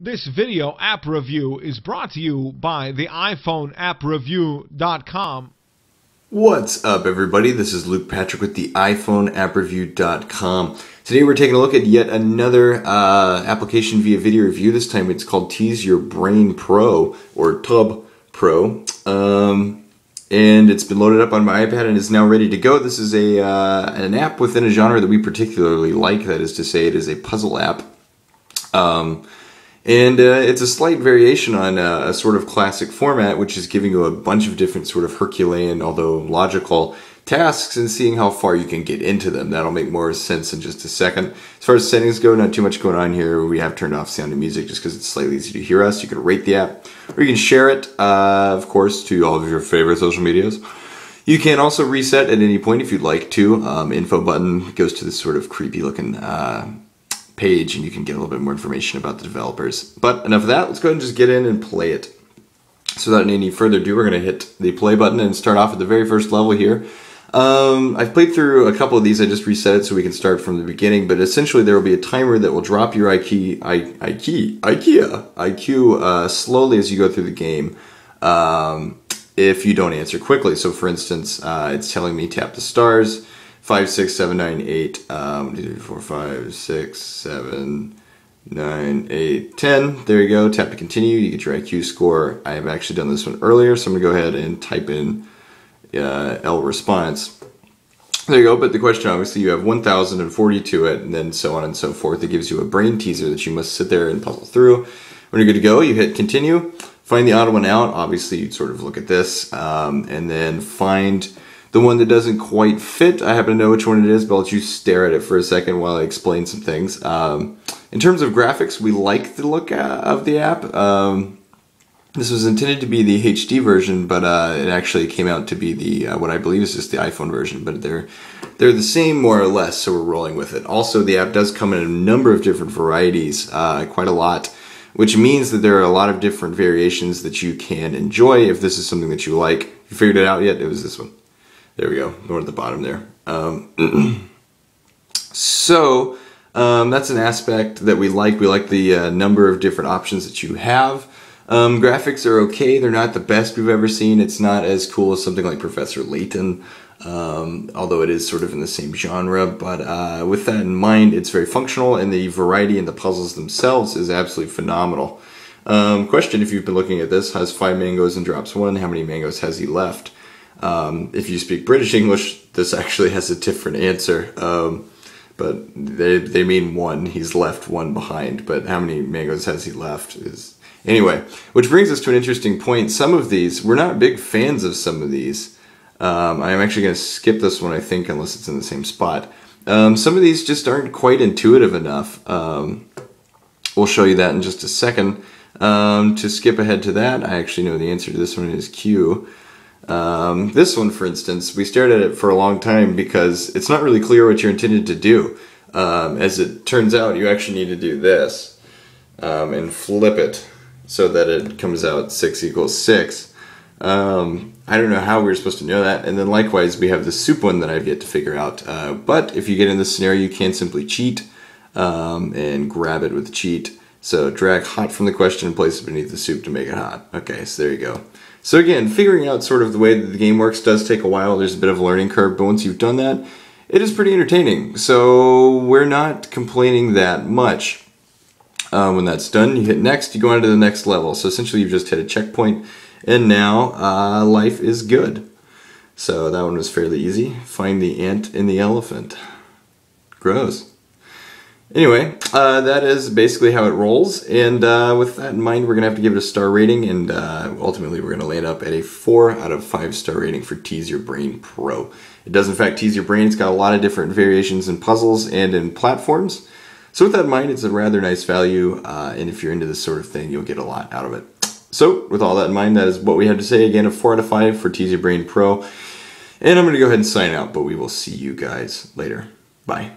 This video app review is brought to you by the iPhoneAppReview.com. What's up, everybody? This is Luke Patrick with the iPhoneAppReview.com. Today we're taking a look at yet another application via video review. This time it's called Tease UR Brain Pro, or Tub Pro. And it's been loaded up on my iPad and is now ready to go. This is an app within a genre that we particularly like. That is to say, it is a puzzle app. It's a slight variation on a sort of classic format, which is giving you a bunch of different sort of Herculean, although logical, tasks and seeing how far you can get into them. That'll make more sense in just a second. As far as settings go, not too much going on here. We have turned off sound and music just because it's slightly easier to hear us. You can rate the app, or you can share it, of course, to all of your favorite social medias. You can also reset at any point if you'd like to. Info button goes to this sort of creepy looking page, and you can get a little bit more information about the developers. But enough of that, let's go ahead and just get in and play it. So without any further ado, we're going to hit the play button and start off at the very first level here. I've played through a couple of these. I just reset it so we can start from the beginning, but essentially there will be a timer that will drop your IQ slowly as you go through the game if you don't answer quickly. So for instance, it's telling me tap the stars, 5, 6, 7, 9, 8, 1, 2, 3, 4, 5, 6, 7, 9, 8, 10. There you go. Tap to continue. You get your IQ score. I have actually done this one earlier, so I'm going to go ahead and type in L response. There you go. But the question, obviously, you have 1,040 to it, and then so on and so forth. It gives you a brain teaser that you must sit there and puzzle through. When you're good to go, you hit continue. Find the odd one out. Obviously, you'd sort of look at this, and then find the one that doesn't quite fit. I happen to know which one it is, but I'll let you stare at it for a second while I explain some things. In terms of graphics, we like the look of the app. This was intended to be the HD version, but it actually came out to be the what I believe is just the iPhone version. But they're the same more or less, so we're rolling with it. Also, the app does come in a number of different varieties, quite a lot, which means that there are a lot of different variations that you can enjoy if this is something that you like. If you figured it out yet, it was this one. There we go, the one at the bottom there. So that's an aspect that we like. We like the number of different options that you have. Graphics are okay. They're not the best we've ever seen. It's not as cool as something like Professor Layton, although it is sort of in the same genre. But with that in mind, it's very functional, and the variety in the puzzles themselves is absolutely phenomenal. Question, if you've been looking at this, has 5 mangoes and drops 1. How many mangoes has he left? If you speak British English, this actually has a different answer, but they mean 1. He's left 1 behind, but how many mangoes has he left is... Anyway, which brings us to an interesting point. Some of these, we're not big fans of some of these. I'm actually going to skip this one, I think, unless it's in the same spot. Some of these just aren't quite intuitive enough. We'll show you that in just a second. To skip ahead to that, I actually know the answer to this one is Q. This one, for instance, we stared at it for a long time because it's not really clear what you're intended to do. As it turns out, you actually need to do this and flip it so that it comes out 6 equals 6. I don't know how we were supposed to know that. And then likewise, we have the soup one that I've yet to figure out. But if you get in this scenario, you can simply cheat and grab it with cheat. So drag hot from the question and place it beneath the soup to make it hot. Okay, so there you go. So again, figuring out sort of the way that the game works does take a while. There's a bit of a learning curve, but once you've done that, it is pretty entertaining. So we're not complaining that much. When that's done, you hit next, you go on to the next level. So essentially you've just hit a checkpoint, and now life is good. So that one was fairly easy. Find the ant in the elephant. Gross. Anyway, that is basically how it rolls, and with that in mind, we're going to have to give it a star rating, and ultimately we're going to land up at a 4 out of 5 star rating for Tease UR Brain Pro. It does in fact tease your brain. It's got a lot of different variations in puzzles and in platforms, so with that in mind, it's a rather nice value, and if you're into this sort of thing, you'll get a lot out of it. So, with all that in mind, that is what we have to say. Again, a 4 out of 5 for Tease UR Brain Pro, and I'm going to go ahead and sign out, but we will see you guys later. Bye.